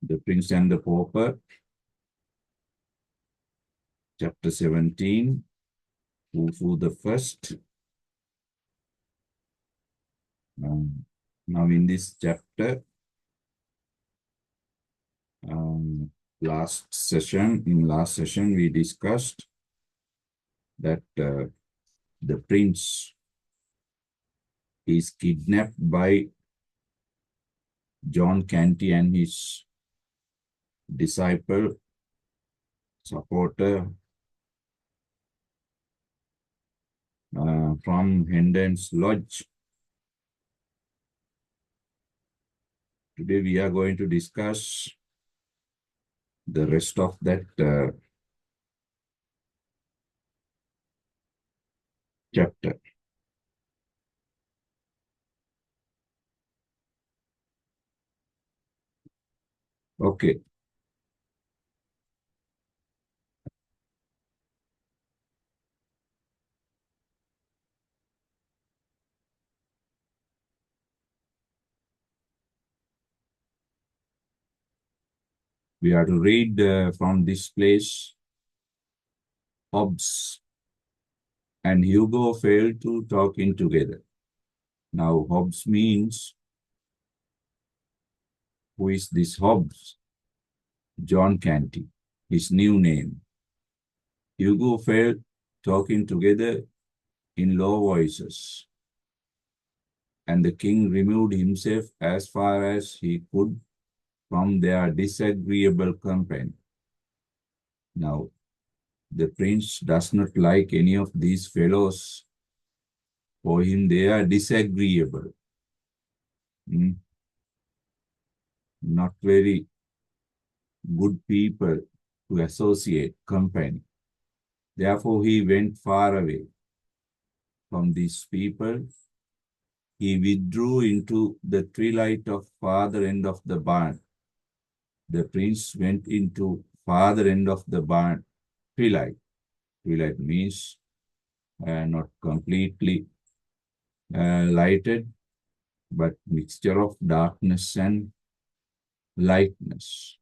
The Prince and the Pauper, chapter 17, Khufu the First. Now in this chapter, last session we discussed that the prince is kidnapped by John Canty and his disciple, supporter from Hendon's Lodge. Today we are going to discuss the rest of that chapter. Okay. We are to read from this place. Hobbes and Hugo failed to talk in together. Now, Hobbes means, who is this Hobbes? John Canty, his new name. Hugo failed talking together in low voices, and the king removed himself as far as he could from their disagreeable company. Now, the prince does not like any of these fellows. For him, they are disagreeable. Not very good people to associate, company. Therefore, he went far away from these people. He withdrew into the twilight of farther end of the barn. The prince went into farther end of the barn. Twilight. Twilight means not completely lighted, but mixture of darkness and lightness,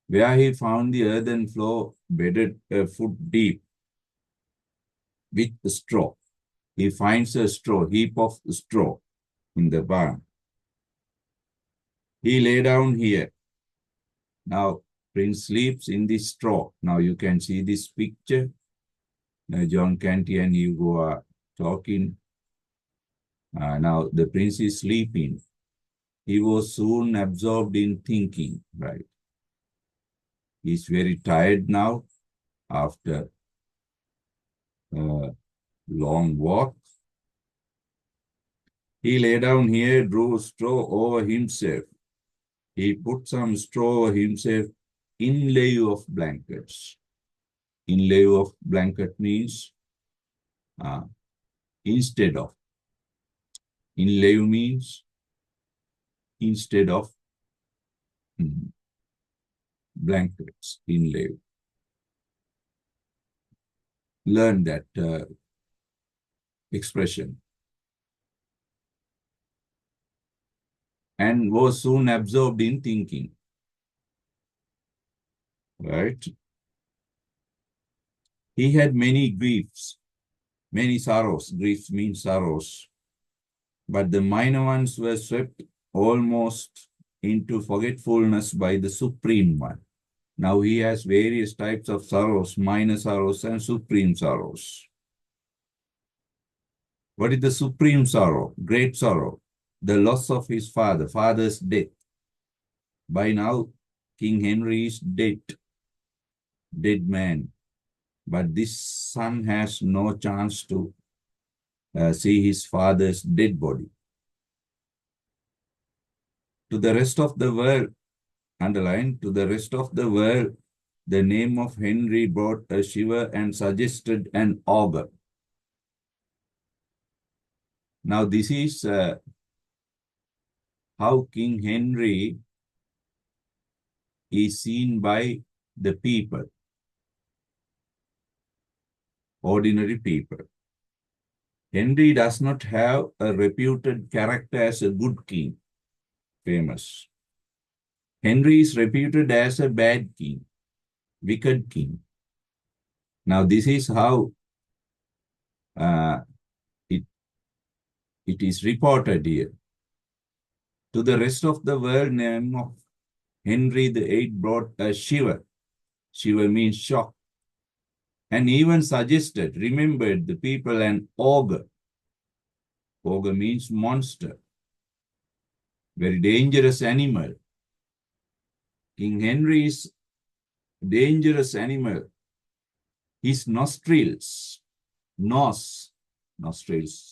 where he found the earthen floor bedded a foot deep with straw. He finds a heap of straw in the barn. He lay down here. Now, Prince sleeps in this straw. Now you can see this picture. Now, John Canty and Hugo are talking. Now the prince is sleeping. He was soon absorbed in thinking, right? He's very tired now after a long walk. He lay down here, drew straw over himself. He put some straw over himself in lieu of blankets. In lieu of blanket means instead of. In lieu means instead of blankets, in lieu. Learn that expression. And was soon absorbed in thinking. Right? He had many griefs, many sorrows. Griefs mean sorrows. But the minor ones were swept almost into forgetfulness by the Supreme One. Now he has various types of sorrows, minor sorrows and supreme sorrows. What is the supreme sorrow? Great sorrow. The loss of his father, father's death. By now, King Henry is dead man. But this son has no chance to see his father's dead body. To the rest of the world, underline, to the rest of the world, the name of Henry brought a shiver and suggested an augur. Now this is how King Henry is seen by the people, ordinary people. Henry does not have a reputed character as a good king, famous. Henry is reputed as a bad king, wicked king. Now, this is how uh, it, it is reported here. To the rest of the world, name of Henry VIII brought a shiver. Shiver means shock. And even suggested, remembered the people an ogre. Ogre means monster. Very dangerous animal. King Henry is dangerous animal. His nostrils, nostrils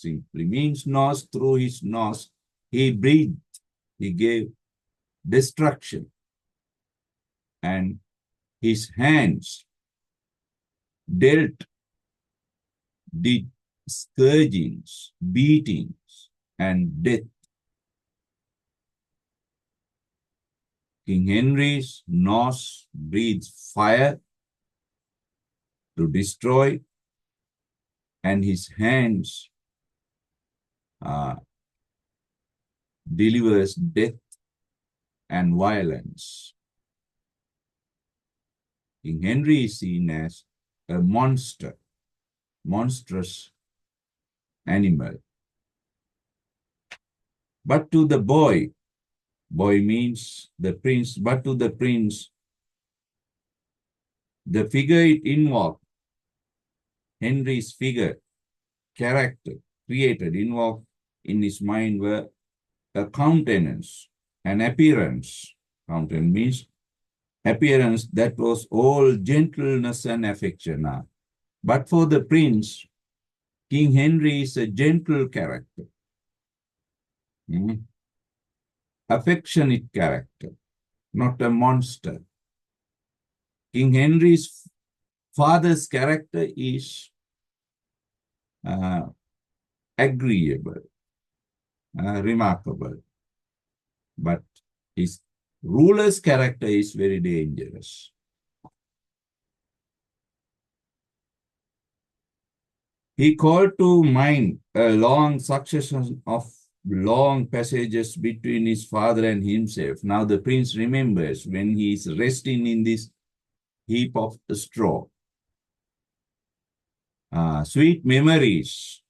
simply means nose, through his nose, he breathed, he gave destruction. And his hands dealt, did scourgings, beatings, and death. King Henry's nose breathes fire to destroy, and his hands delivers death and violence. King Henry is seen as a monster, monstrous animal. But to the boy means the prince, but to the prince, the figure it invoked, Henry's figure, character, created, invoked in his mind were a countenance, an appearance. Countenance means appearance that was all gentleness and affection. But for the prince, King Henry is a gentle character, affectionate character, not a monster. King Henry's father's character is agreeable, remarkable, but his ruler's character is very dangerous. He called to mind a long succession of long passages between his father and himself. Now the prince remembers when he is resting in this heap of straw. Sweet memories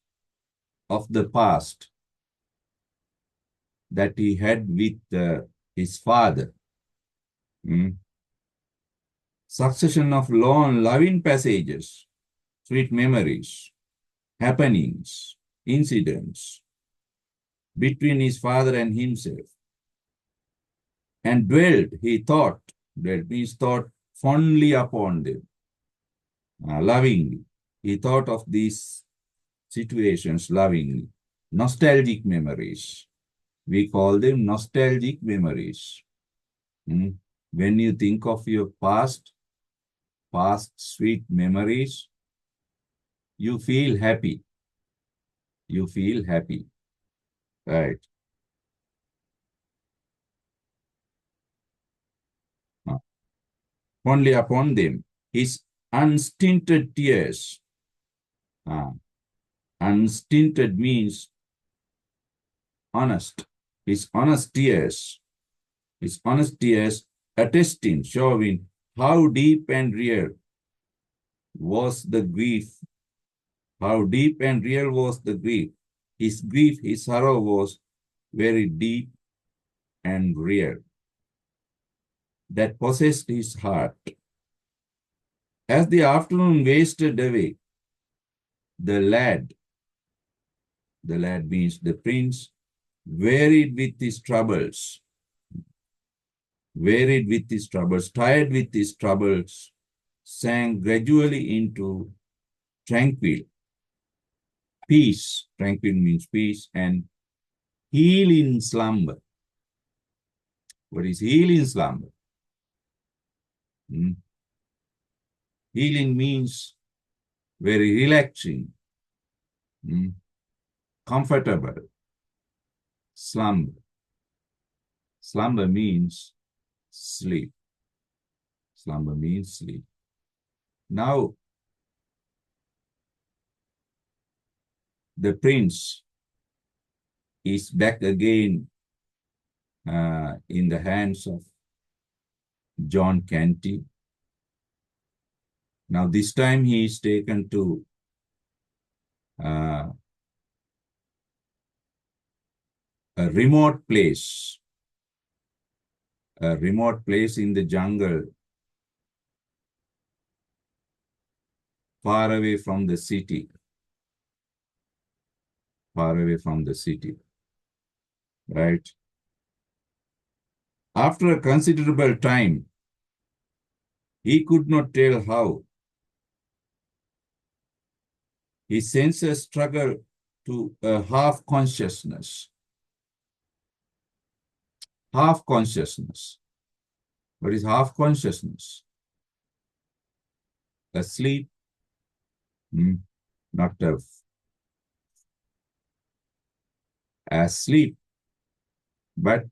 of the past that he had with his father. Succession of long loving passages, sweet memories, happenings, incidents between his father and himself. And dwelt, he thought, dwelt means thought fondly upon them, lovingly. He thought of these situations lovingly. Nostalgic memories. We call them nostalgic memories. When you think of your past sweet memories, you feel happy. You feel happy. Right. Only upon them. His unstinted tears. Unstinted means honest. His honest tears attesting, showing how deep and real was the grief. How deep and real was the grief. His grief, his sorrow was very deep and real. That possessed his heart. As the afternoon wasted away, the lad means the prince, wearied with his troubles, tired with his troubles, sank gradually into tranquil peace. Tranquil means peace, and healing slumber. What is healing slumber? Healing means very relaxing, comfortable. Slumber. Slumber means sleep. Slumber means sleep. Now, the prince is back again in the hands of John Canty. Now this time he is taken to a remote place in the jungle, far away from the city, right? After a considerable time, he could not tell how. His senses struggled to a half consciousness. Half consciousness. What is half consciousness? Asleep? Not asleep, but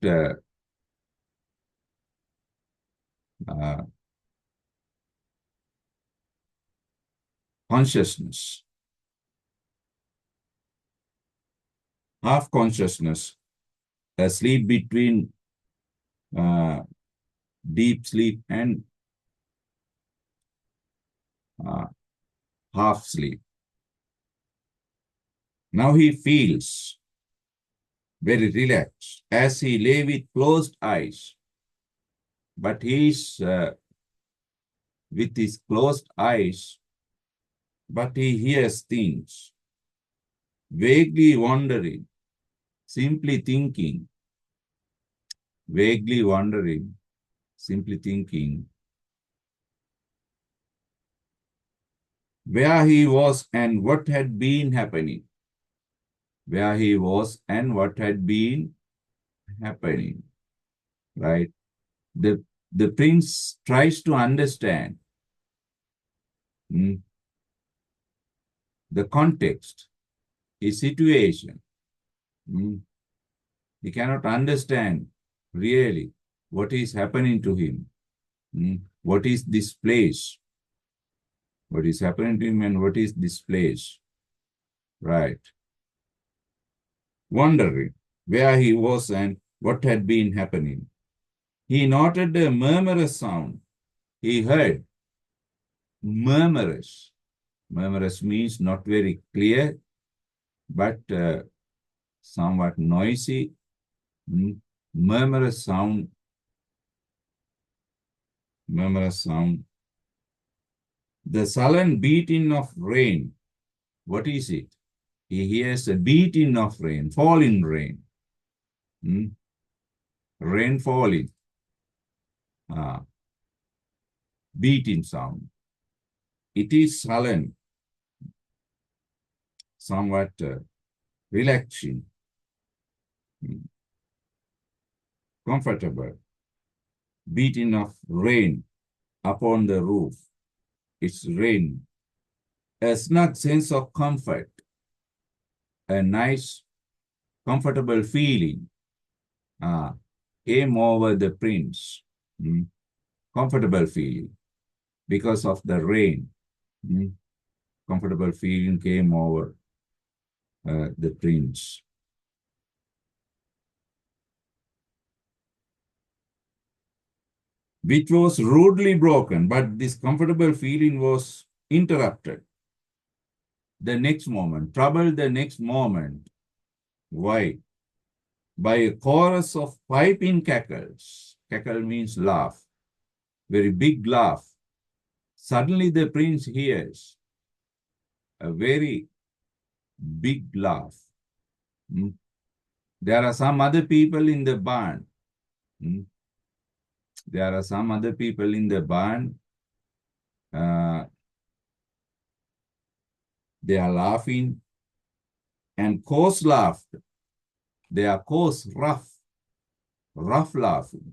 consciousness. Half consciousness. Asleep between deep sleep and half sleep. Now he feels very relaxed as he lay with closed eyes. But he is with his closed eyes, but he hears things, vaguely wondering, simply thinking, vaguely wondering, simply thinking, where he was and what had been happening. Where he was and what had been happening, right? The prince tries to understand the context, his situation. He cannot understand really what is happening to him. What is this place? What is happening to him and what is this place? Right. Wondering where he was and what had been happening. He noted a murmurous sound. He heard murmurous. Murmurous means not very clear, but somewhat noisy. Murmurous sound. Murmurous sound. The sullen beating of rain. What is it? He hears a beating of rain, falling rain. Rain falling. Beating sound. It is sullen, somewhat relaxing, comfortable. Beating of rain upon the roof. It's rain. A snug sense of comfort. A nice, comfortable feeling came over the prince. Comfortable feeling because of the rain. Comfortable feeling came over the prince. Which was rudely broken, but this comfortable feeling was interrupted. The next moment, troubled the next moment. Why? By a chorus of piping cackles. Cackle means laugh. Very big laugh. Suddenly the prince hears a very big laugh. There are some other people in the barn. There are some other people in the barn. They are laughing and coarse laughter. They are coarse, rough laughing.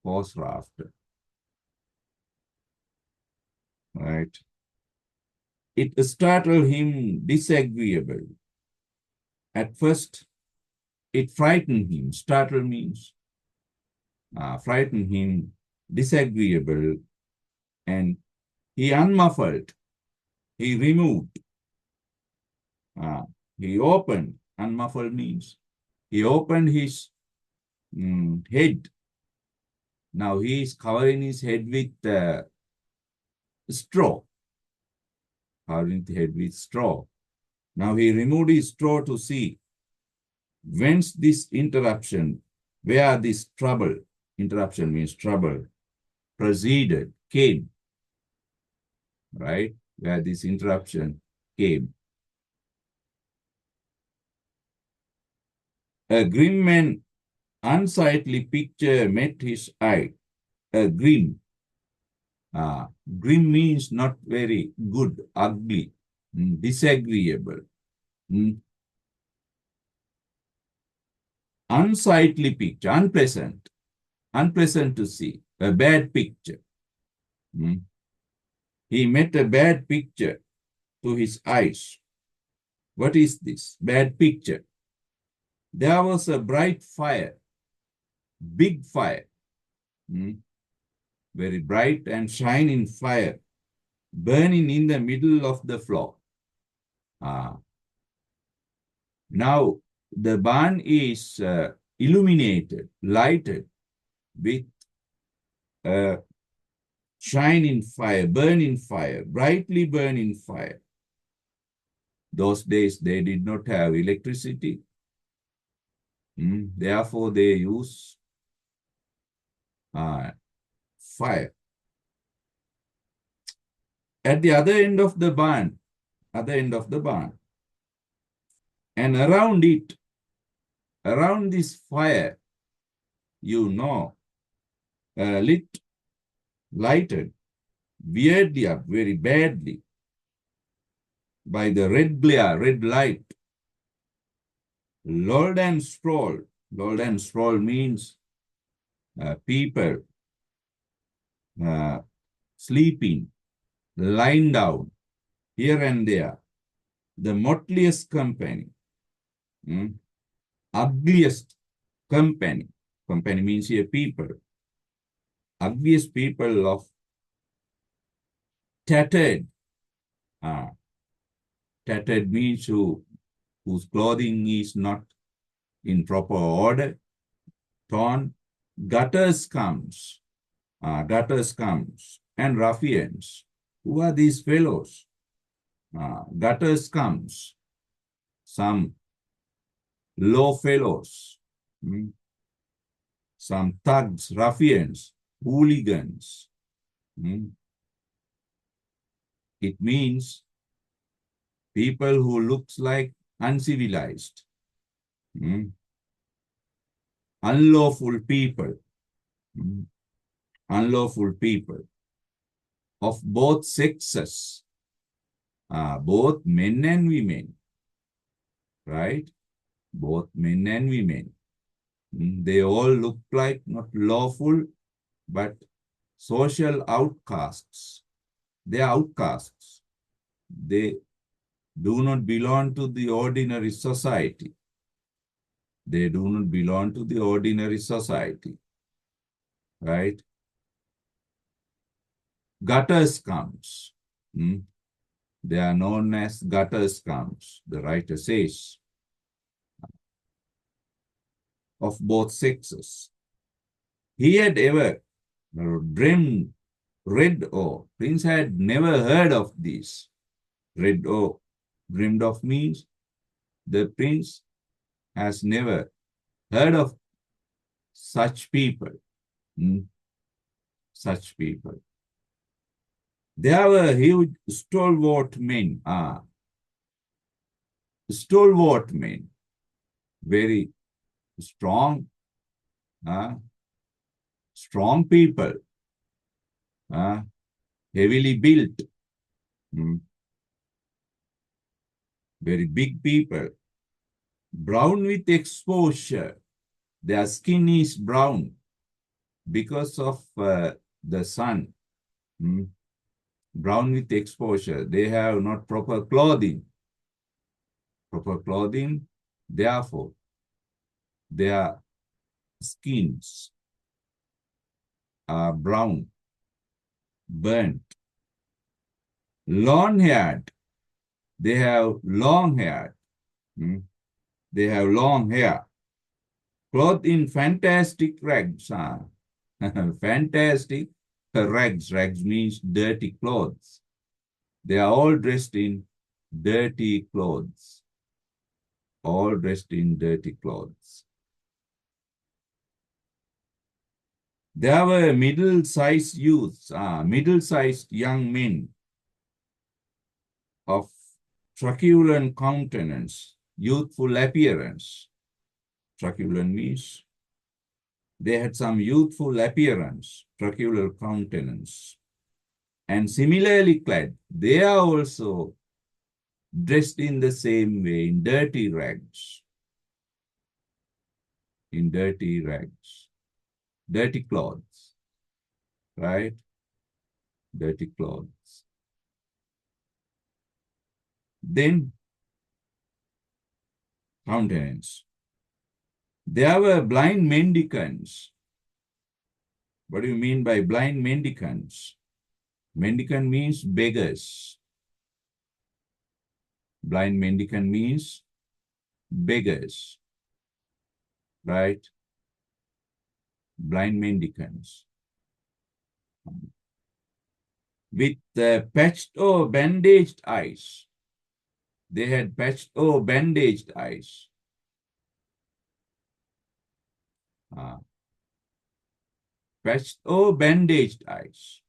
Coarse laughter. Right? It startled him disagreeable. At first, it frightened him. Startle means frightened him, disagreeable, and he unmuffled. He removed. He opened. Unmuffled means he opened his head. Now he is covering his head with straw. Covering the head with straw. Now he removed his straw to see whence this interruption, where this trouble, interruption means trouble, proceeded, came, right? Where this interruption came. A grim and unsightly picture met his eye. A grim. Grim means not very good, ugly, disagreeable. Unsightly picture, unpleasant to see, a bad picture. He met a bad picture to his eyes. What is this bad picture? There was a bright fire, big fire, very bright and shining fire, burning in the middle of the floor. Now, the barn is illuminated, lighted with shining fire, burning fire, brightly burning fire. Those days, they did not have electricity. Therefore, they use fire. At the other end of the barn, and around it, around this fire, lighted weirdly up, very badly, by the red glare, red light, lolled and sprawled. Lolled and sprawled means people sleeping, lying down, here and there. The motliest company, ugliest company. Company means here people. Ugliest people of tattered. Tattered means whose clothing is not in proper order, torn. Gutters comes, and ruffians. Who are these fellows? Gutters comes, some low fellows, some thugs, ruffians, hooligans. It means people who looks like uncivilized, unlawful people, of both sexes, both men and women, right? Both men and women. They all look like not lawful, but social outcasts. They are outcasts. They do not belong to the ordinary society. They do not belong to the ordinary society, right? Gutters comes. They are known as gutters comes, the writer says, of both sexes. He had ever dreamed red O. Prince had never heard of this. Red O, dreamed of means the prince has never heard of such people. Such people. There were huge stalwart men. Stalwart men. Very strong. Strong people. Heavily built. Very big people. Brown with exposure. Their skin is brown because of the sun. Brown with exposure. They have not proper clothing. Therefore, their skins are brown, burnt. Long-haired. They have long hair. They have long hair. Clothed in fantastic rags. Fantastic. Rags. Rags means dirty clothes. They are all dressed in dirty clothes. All dressed in dirty clothes. There were middle-sized youths, middle-sized young men of truculent countenance, youthful appearance. Truculent means they had some youthful appearance, truculent countenance. And similarly clad, they are also dressed in the same way, in dirty rags. In dirty rags. Dirty clothes. Right? Dirty clothes. Then, countenance. There were blind mendicants. What do you mean by blind mendicants? Mendicant means beggars. Blind mendicant means beggars. Right? Blind mendicants. With patched or bandaged eyes. They had patched or bandaged eyes. Patched or bandaged eyes.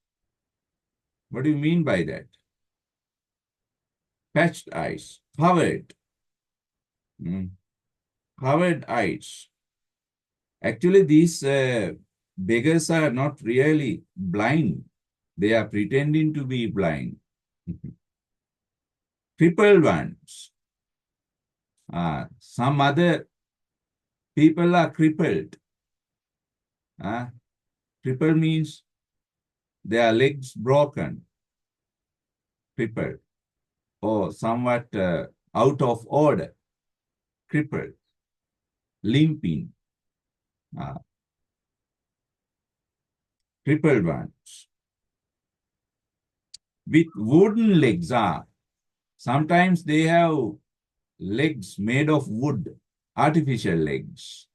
What do you mean by that? Patched eyes, covered. Covered eyes. Actually, these beggars are not really blind. They are pretending to be blind. Crippled ones. Some other people are crippled. Crippled means their legs broken. Crippled. Or somewhat out of order. Crippled. Limping. Crippled ones. With wooden legs. Sometimes they have legs made of wood. Artificial legs.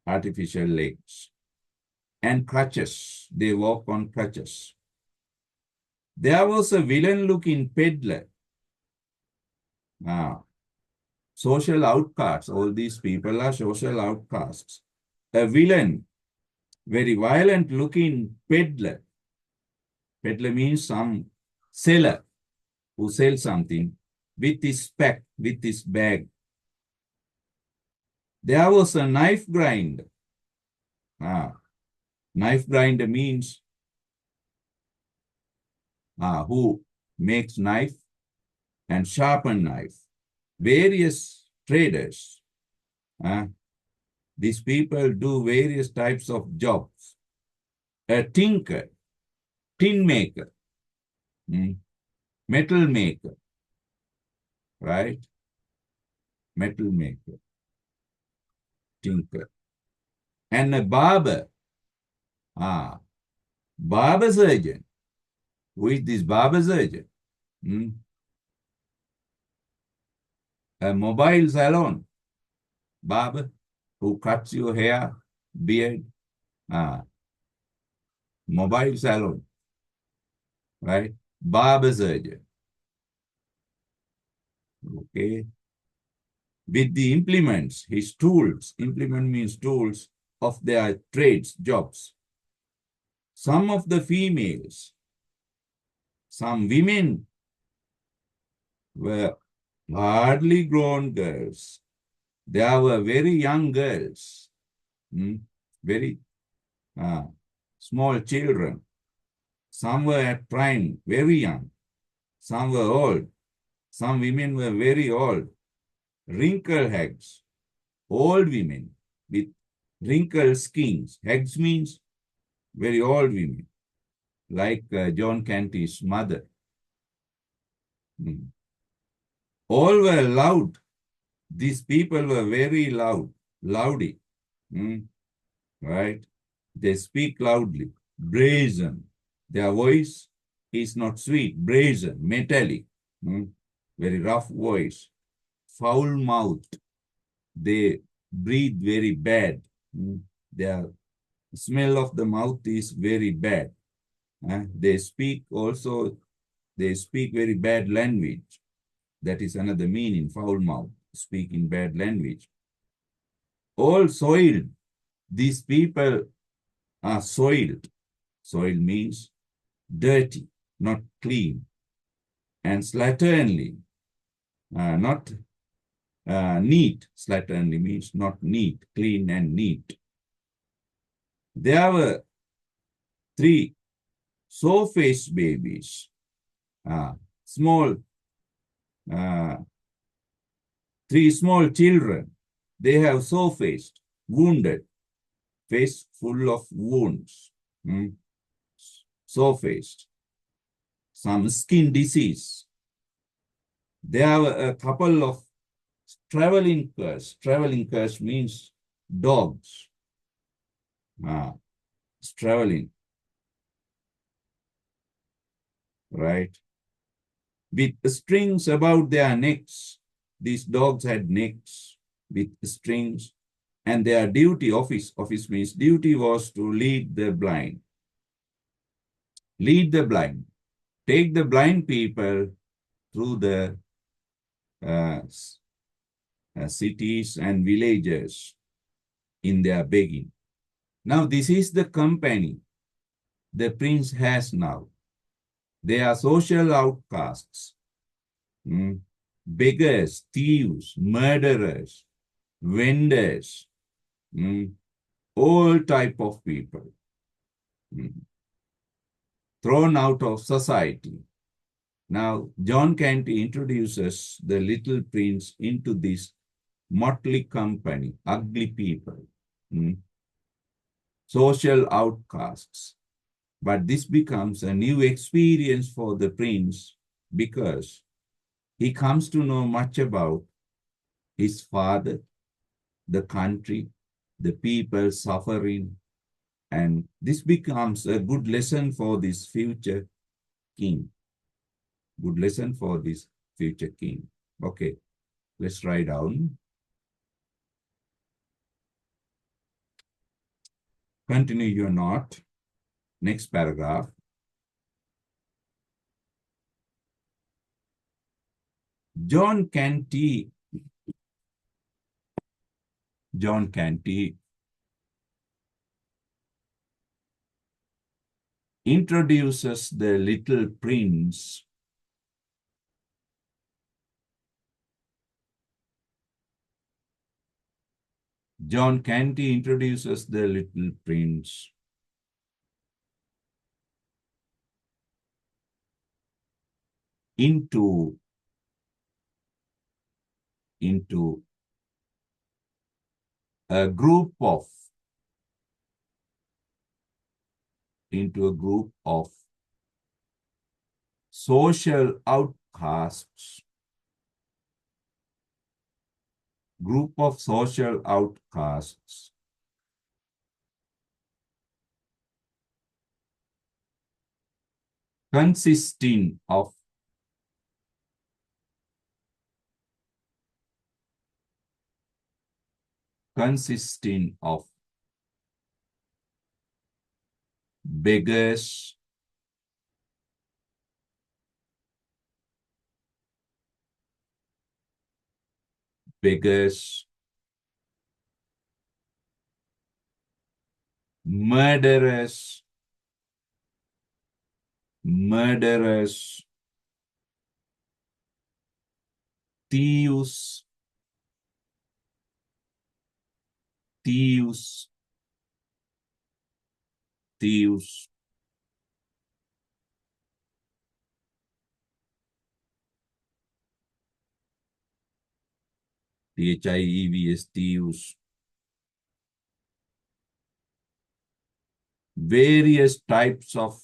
Artificial legs. And crutches. They walk on crutches. There was a villain-looking peddler. Social outcasts. All these people are social outcasts. A villain, very violent-looking peddler. Peddler means some seller who sells something with his pack, with his bag. There was a knife grinder. Knife grinder means who makes knife and sharpen knife. Various traders. These people do various types of jobs. A tinker, tin maker, metal maker, right? Metal maker, tinker. And a barber, barber surgeon. Who is this barber surgeon? A mobile salon, barber who cuts your hair, beard, mobile salon, right? Barber surgeon. Okay. With the implements, his tools, implement means tools of their trades, jobs. Some of the females, some women were hardly grown girls. There were very young girls, very small children. Some were at prime, very young. Some were old. Some women were very old. Wrinkled hags, old women with wrinkled skins. Hags means very old women, like John Canty's mother. All were loud. These people were very loud, loudy, right? They speak loudly, brazen. Their voice is not sweet, brazen, metallic, very rough voice, foul-mouthed. They breathe very bad. They are Smell of the mouth is very bad. They speak very bad language. That is another meaning, foul mouth, speaking bad language. All soiled. These people are soiled. Soiled means dirty, not clean. And slatternly, not neat. Slatternly means not neat, clean and neat. There were three sow-faced babies, small, three small children. They have sow-faced, wounded, face full of wounds, sow-faced, some skin disease. There are a couple of traveling curs. Traveling curs means dogs. It's traveling, right? With strings about their necks. These dogs had necks with strings, and their office means duty, was to lead the blind. Lead the blind. Take the blind people through the cities and villages in their begging. Now, this is the company the prince has now. They are social outcasts, beggars, thieves, murderers, vendors, all type of people, thrown out of society. Now, John Canty introduces the little prince into this motley company, ugly people, social outcasts. But this becomes a new experience for the prince because he comes to know much about his father, the country, the people suffering, and this becomes a good lesson for this future king. Good lesson for this future king. Okay, let's write down. Continue your note. Next paragraph. John Canty introduces the little prince John Canty introduces the little prince into a group of social outcasts, consisting of beggars, murderers, thieves, thieves, thieves, various types of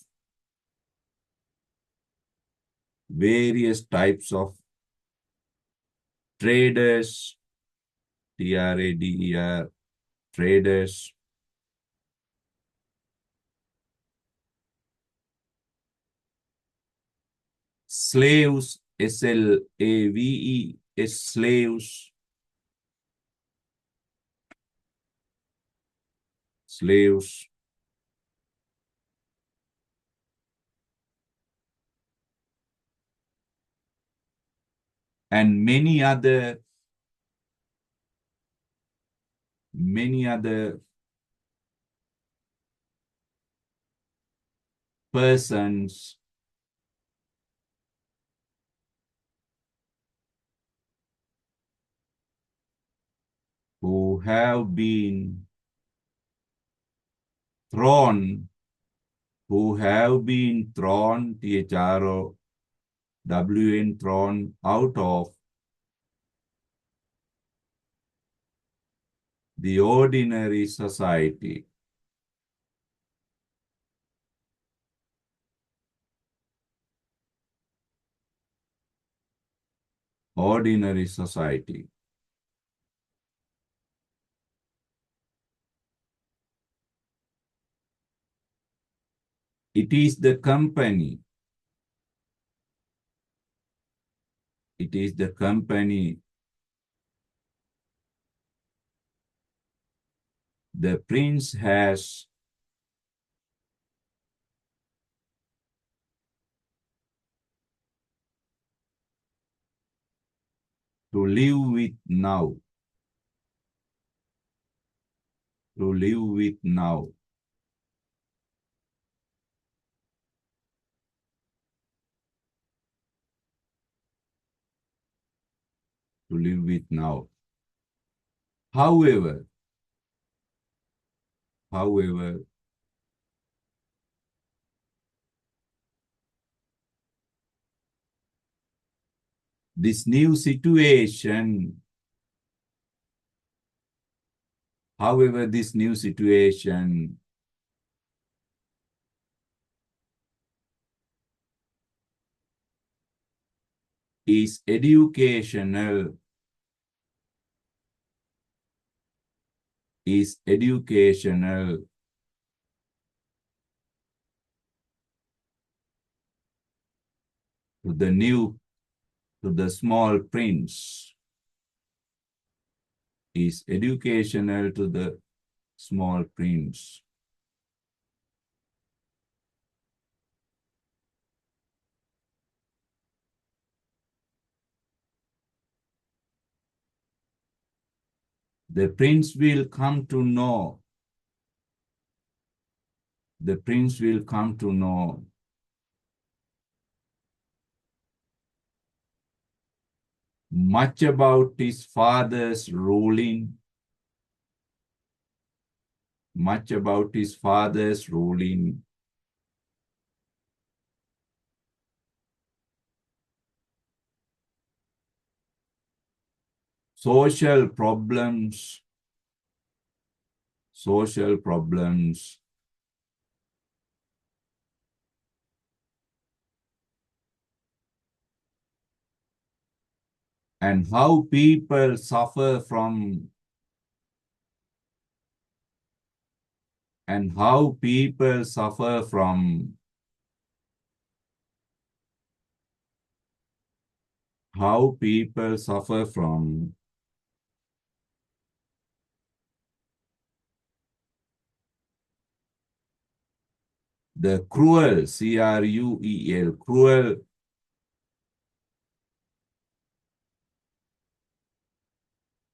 traders, TRADER, traders, slaves, SLAVES, slaves, and many other persons who have been thrown, THROWN, thrown out of the ordinary society. Ordinary society. It is the company. It is the company the prince has to live with now. To live with now. To live with now. However, this new situation, this new situation is educational, to the small prince, is educational to the small prince. The prince will come to know, much about his father's ruling, social problems, and how people suffer from the cruel, C-R-U-E-L, cruel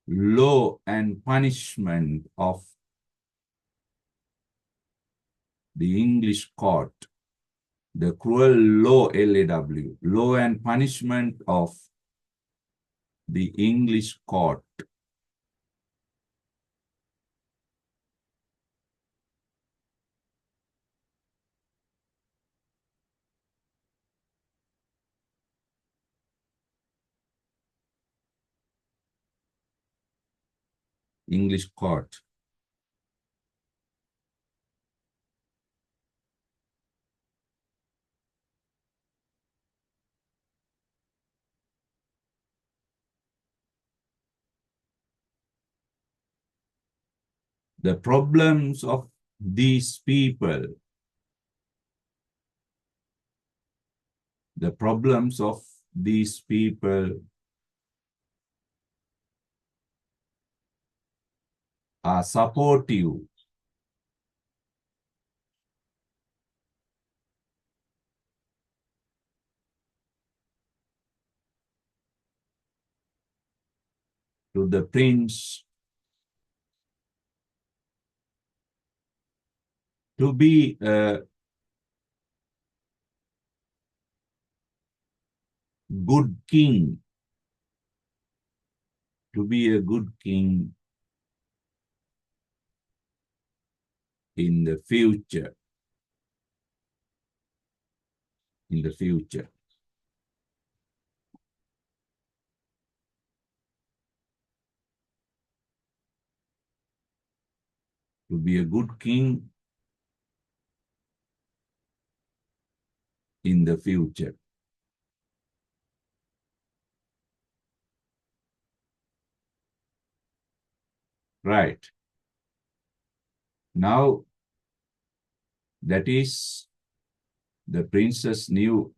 law and punishment of the English court. The cruel law, L-A-W, law and punishment of the English court. English court. The problems of these people, are supportive, to the prince to be a good king, to be a good king in the future, in the future. To be a good king in the future. Right. Now, that is the prince's new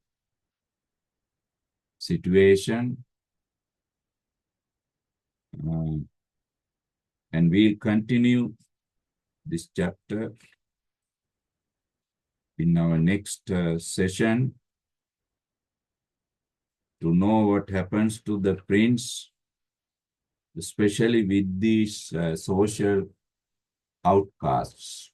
situation. And we'll continue this chapter in our next session to know what happens to the prince, especially with these social outcasts.